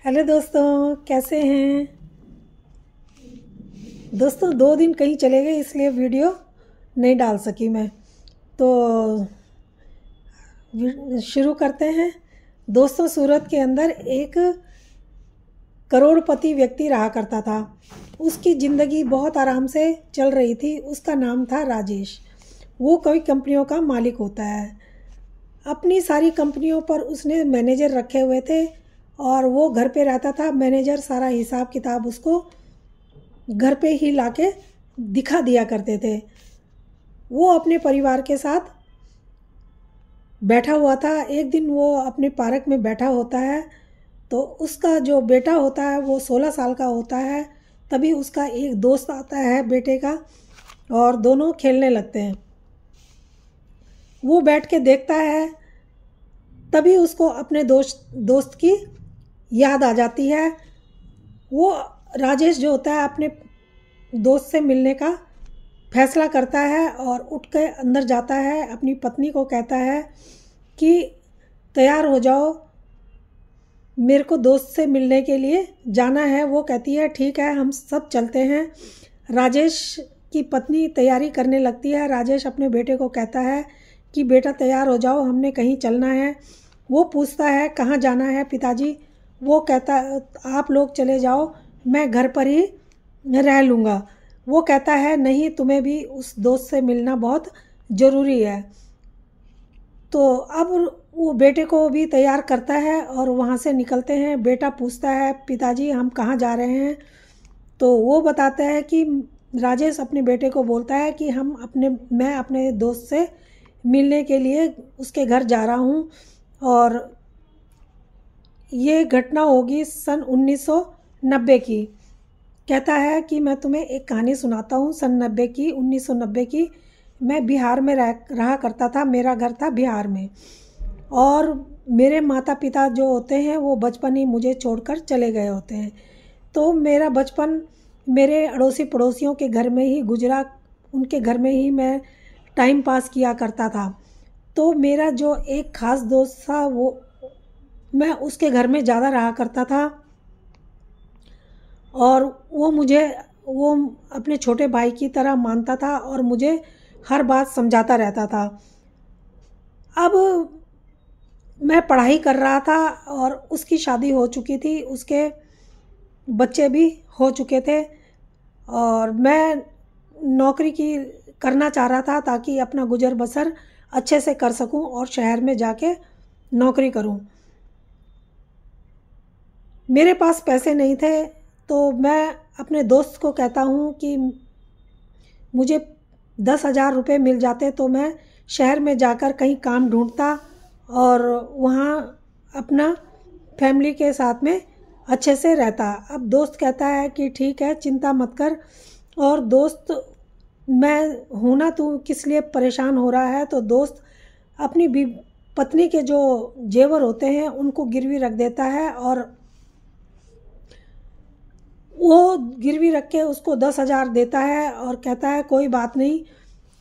Hello दोस्तों, कैसे हैं दोस्तों। 2 दिन कहीं चले गए इसलिए वीडियो नहीं डाल सकी मैं। तो शुरू करते हैं। दोस्तों, सूरत के अंदर एक करोड़पति व्यक्ति रहा करता था। उसकी ज़िंदगी बहुत आराम से चल रही थी। उसका नाम था राजेश। वो कई कंपनियों का मालिक होता है। अपनी सारी कंपनियों पर उसने मैनेजर रखे हुए थे और वो घर पे रहता था। मैनेजर सारा हिसाब किताब उसको घर पे ही लाके दिखा दिया करते थे। वो अपने परिवार के साथ बैठा हुआ था। एक दिन वो अपने पार्क में बैठा होता है तो उसका जो बेटा होता है वो 16 साल का होता है। तभी उसका एक दोस्त आता है बेटे का और दोनों खेलने लगते हैं। वो बैठ के देखता है, तभी उसको अपने दोस्त की याद आ जाती है। वो राजेश जो होता है अपने दोस्त से मिलने का फैसला करता है और उठ के अंदर जाता है। अपनी पत्नी को कहता है कि तैयार हो जाओ, मेरे को दोस्त से मिलने के लिए जाना है। वो कहती है ठीक है, हम सब चलते हैं। राजेश की पत्नी तैयारी करने लगती है। राजेश अपने बेटे को कहता है कि बेटा तैयार हो जाओ, हमने कहीं चलना है। वो पूछता है कहाँ जाना है पिताजी। वो कहता आप लोग चले जाओ, मैं घर पर ही रह लूँगा। वो कहता है नहीं, तुम्हें भी उस दोस्त से मिलना बहुत ज़रूरी है। तो अब वो बेटे को भी तैयार करता है और वहाँ से निकलते हैं। बेटा पूछता है पिताजी हम कहाँ जा रहे हैं। तो वो बताता है कि राजेश अपने बेटे को बोलता है कि मैं अपने दोस्त से मिलने के लिए उसके घर जा रहा हूँ। और ये घटना होगी सन 1990 की। कहता है कि मैं तुम्हें एक कहानी सुनाता हूँ। सन 1990 की। मैं बिहार में रहा करता था। मेरा घर था बिहार में और मेरे माता पिता जो होते हैं वो बचपन ही मुझे छोड़कर चले गए होते हैं। तो मेरा बचपन मेरे अड़ोसी पड़ोसियों के घर में ही गुजरा। उनके घर में ही मैं टाइम पास किया करता था। तो मेरा जो एक ख़ास दोस्त था वो मैं उसके घर में ज़्यादा रहा करता था और वो अपने छोटे भाई की तरह मानता था और मुझे हर बात समझाता रहता था। अब मैं पढ़ाई कर रहा था और उसकी शादी हो चुकी थी, उसके बच्चे भी हो चुके थे और मैं नौकरी करना चाह रहा था ताकि अपना गुजर बसर अच्छे से कर सकूं और शहर में जाके नौकरी करूं। मेरे पास पैसे नहीं थे तो मैं अपने दोस्त को कहता हूं कि मुझे 10,000 रुपये मिल जाते तो मैं शहर में जाकर कहीं काम ढूंढता और वहाँ अपना फैमिली के साथ में अच्छे से रहता। अब दोस्त कहता है कि ठीक है, चिंता मत कर। और दोस्त मैं हूँ ना, तू किस लिए परेशान हो रहा है। तो दोस्त अपनी पत्नी के जो जेवर होते हैं उनको गिरवी रख देता है और वो गिरवी रख के उसको 10,000 देता है और कहता है कोई बात नहीं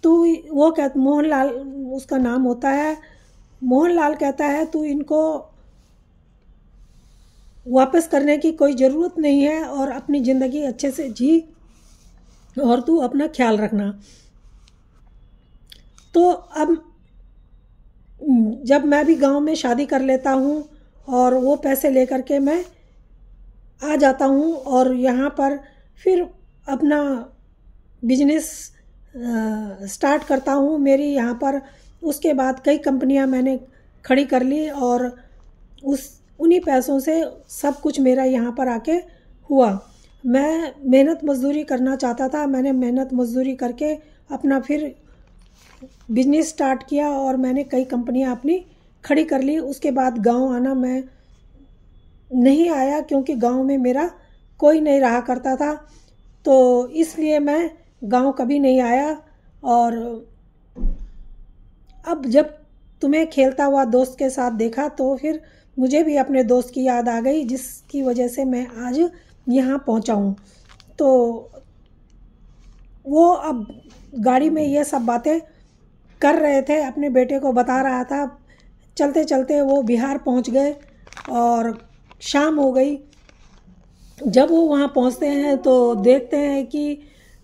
तू। वो मोहनलाल उसका नाम होता है। मोहनलाल कहता है तू इनको वापस करने की कोई ज़रूरत नहीं है और अपनी ज़िंदगी अच्छे से जी और तू अपना ख्याल रखना। तो अब जब मैं भी गांव में शादी कर लेता हूँ और वो पैसे लेकर के मैं आ जाता हूँ और यहाँ पर फिर अपना बिजनेस स्टार्ट करता हूँ। मेरी यहाँ पर उसके बाद कई कंपनियाँ मैंने खड़ी कर ली और उन्हीं पैसों से सब कुछ मेरा यहाँ पर आके हुआ। मैं मेहनत मजदूरी करना चाहता था। मैंने मेहनत मजदूरी करके अपना फिर बिजनेस स्टार्ट किया और मैंने कई कंपनियाँ अपनी खड़ी कर ली। उसके बाद गांव आना मैं नहीं आया क्योंकि गांव में मेरा कोई नहीं रहा करता था, तो इसलिए मैं गांव कभी नहीं आया। और अब जब तुम्हें खेलता हुआ दोस्त के साथ देखा तो फिर मुझे भी अपने दोस्त की याद आ गई, जिसकी वजह से मैं आज यहाँ पहुँचा हूँ। तो वो अब गाड़ी में ये सब बातें कर रहे थे, अपने बेटे को बता रहा था। चलते चलते वो बिहार पहुँच गए और शाम हो गई। जब वो वहाँ पहुँचते हैं तो देखते हैं कि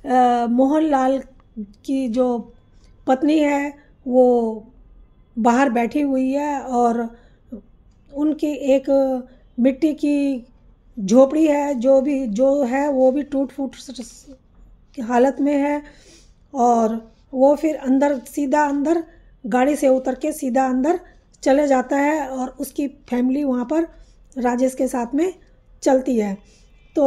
मोहनलाल की जो पत्नी है वो बाहर बैठी हुई है और उनकी एक मिट्टी की झोपड़ी है, जो है वो भी टूट फूट हालत में है। और वो फिर सीधा अंदर गाड़ी से उतर के सीधा अंदर चले जाता है और उसकी फैमिली वहाँ पर राजेश के साथ में चलती है। तो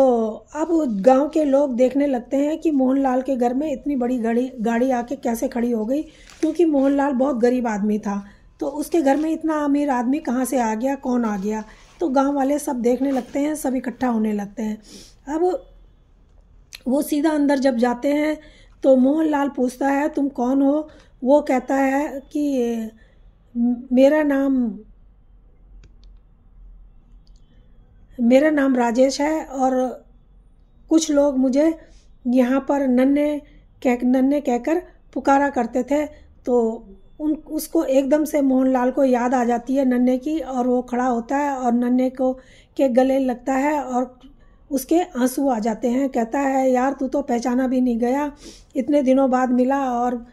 अब गांव के लोग देखने लगते हैं कि मोहनलाल के घर में इतनी बड़ी गाड़ी आके कैसे खड़ी हो गई, क्योंकि मोहनलाल बहुत गरीब आदमी था। तो उसके घर में इतना अमीर आदमी कहाँ से आ गया, कौन आ गया। तो गांव वाले सब देखने लगते हैं, सब इकट्ठा होने लगते हैं। अब वो सीधा अंदर जब जाते हैं तो मोहनलाल पूछता है तुम कौन हो। वो कहता है कि मेरा नाम राजेश है और कुछ लोग मुझे यहाँ पर नन्हे कहकर पुकारा करते थे। तो उसको एकदम से मोहनलाल को याद आ जाती है नन्हे की, और वो खड़ा होता है और नन्हे को के गले लगता है और उसके आंसू आ जाते हैं। कहता है यार तू तो पहचाना भी नहीं गया, इतने दिनों बाद मिला। और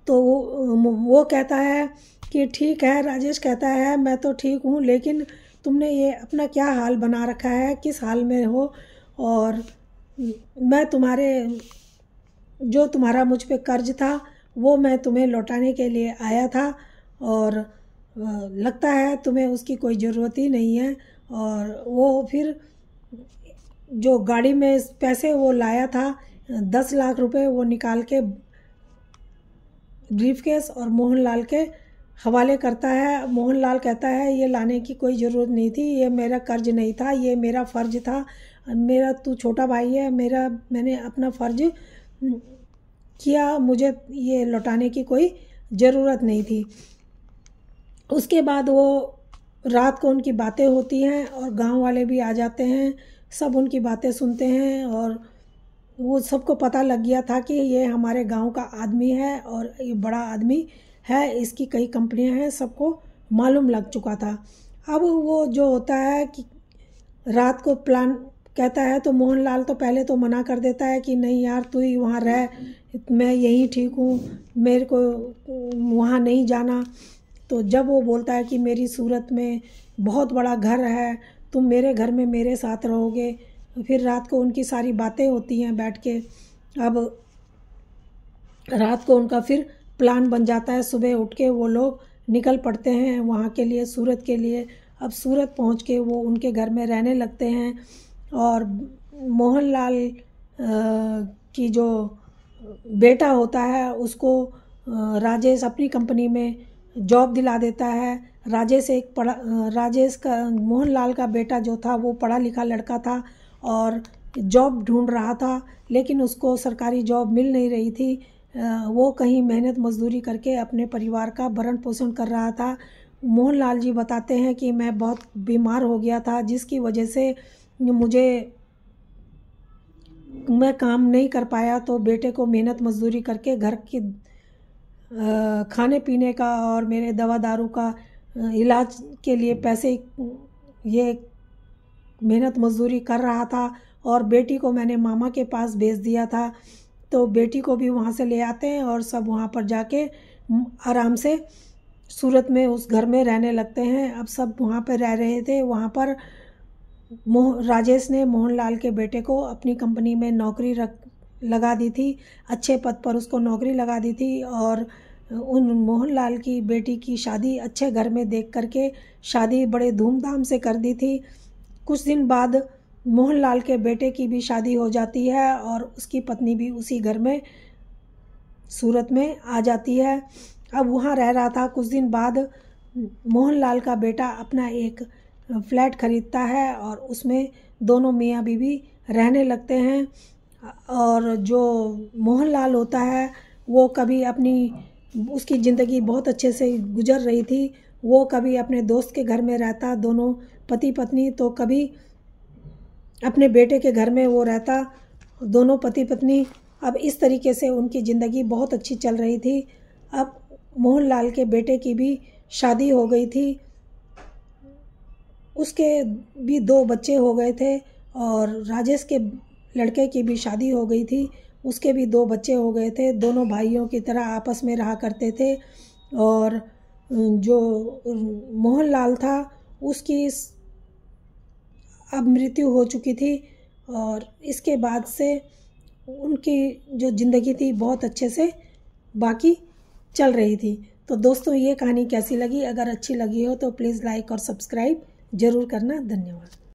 तो वो कहता है कि ठीक है। राजेश कहता है मैं तो ठीक हूँ, लेकिन तुमने ये अपना क्या हाल बना रखा है, किस हाल में हो। और मैं तुम्हारा मुझ पे कर्ज था वो मैं तुम्हें लौटाने के लिए आया था, और लगता है तुम्हें उसकी कोई ज़रूरत ही नहीं है। और वो फिर जो गाड़ी में पैसे वो लाया था 10 लाख रुपए वो निकाल के ब्रीफकेस और मोहनलाल के हवाले करता है। मोहनलाल कहता है ये लाने की कोई ज़रूरत नहीं थी, ये मेरा कर्ज नहीं था, ये मेरा फ़र्ज़ था। मेरा तू छोटा भाई है, मैंने अपना फ़र्ज़ किया, मुझे ये लौटाने की कोई ज़रूरत नहीं थी। उसके बाद वो रात को उनकी बातें होती हैं और गांव वाले भी आ जाते हैं, सब उनकी बातें सुनते हैं। और वो सबको पता लग गया था कि ये हमारे गांव का आदमी है और ये बड़ा आदमी है, इसकी कई कंपनियां हैं, सबको मालूम लग चुका था। अब वो जो होता है कि रात को प्लान कहता है तो मोहनलाल तो पहले तो मना कर देता है कि नहीं यार तू ही वहाँ रह, मैं यहीं ठीक हूँ, मेरे को वहाँ नहीं जाना। तो जब वो बोलता है कि मेरी सूरत में बहुत बड़ा घर है, तुम मेरे घर में मेरे साथ रहोगे, फिर रात को उनकी सारी बातें होती हैं बैठ के। अब रात को उनका फिर प्लान बन जाता है, सुबह उठ के वो लोग निकल पड़ते हैं वहाँ के लिए, सूरत के लिए। अब सूरत पहुँच के वो उनके घर में रहने लगते हैं। और मोहनलाल की जो बेटा होता है उसको राजेश अपनी कंपनी में जॉब दिला देता है। राजेश का मोहनलाल का बेटा जो था वो पढ़ा लिखा लड़का था और जॉब ढूंढ रहा था, लेकिन उसको सरकारी जॉब मिल नहीं रही थी। वो कहीं मेहनत मजदूरी करके अपने परिवार का भरण पोषण कर रहा था। मोहनलाल जी बताते हैं कि मैं बहुत बीमार हो गया था, जिसकी वजह से मैं काम नहीं कर पाया। तो बेटे को मेहनत मजदूरी करके घर की खाने पीने का और मेरे दवा दारू का इलाज के लिए पैसे ये मेहनत मजदूरी कर रहा था। और बेटी को मैंने मामा के पास भेज दिया था, तो बेटी को भी वहाँ से ले आते हैं और सब वहाँ पर जाके आराम से सूरत में उस घर में रहने लगते हैं। अब सब वहाँ पर रह रहे थे। वहाँ पर राजेश ने मोहनलाल के बेटे को अपनी कंपनी में नौकरी लगा दी थी, अच्छे पद पर उसको नौकरी लगा दी थी। और उन मोहनलाल की बेटी की शादी अच्छे घर में देख करके शादी बड़े धूमधाम से कर दी थी। कुछ दिन बाद मोहनलाल के बेटे की भी शादी हो जाती है और उसकी पत्नी भी उसी घर में सूरत में आ जाती है। अब वहाँ रह रहा था। कुछ दिन बाद मोहनलाल का बेटा अपना एक फ्लैट खरीदता है और उसमें दोनों मियाँ बीवी रहने लगते हैं। और जो मोहनलाल होता है वो कभी उसकी ज़िंदगी बहुत अच्छे से गुजर रही थी। वो कभी अपने दोस्त के घर में रहता, दोनों पति पत्नी, तो कभी अपने बेटे के घर में वो रहता, दोनों पति पत्नी। अब इस तरीके से उनकी ज़िंदगी बहुत अच्छी चल रही थी। अब मोहनलाल के बेटे की भी शादी हो गई थी, उसके भी 2 बच्चे हो गए थे और राजेश के लड़के की भी शादी हो गई थी, उसके भी 2 बच्चे हो गए थे। दोनों भाइयों की तरह आपस में रहा करते थे। और जो मोहनलाल था उसकी अब मृत्यु हो चुकी थी और इसके बाद से उनकी जो ज़िंदगी थी बहुत अच्छे से बाकी चल रही थी। तो दोस्तों, ये कहानी कैसी लगी? अगर अच्छी लगी हो तो प्लीज़ लाइक और सब्सक्राइब ज़रूर करना। धन्यवाद।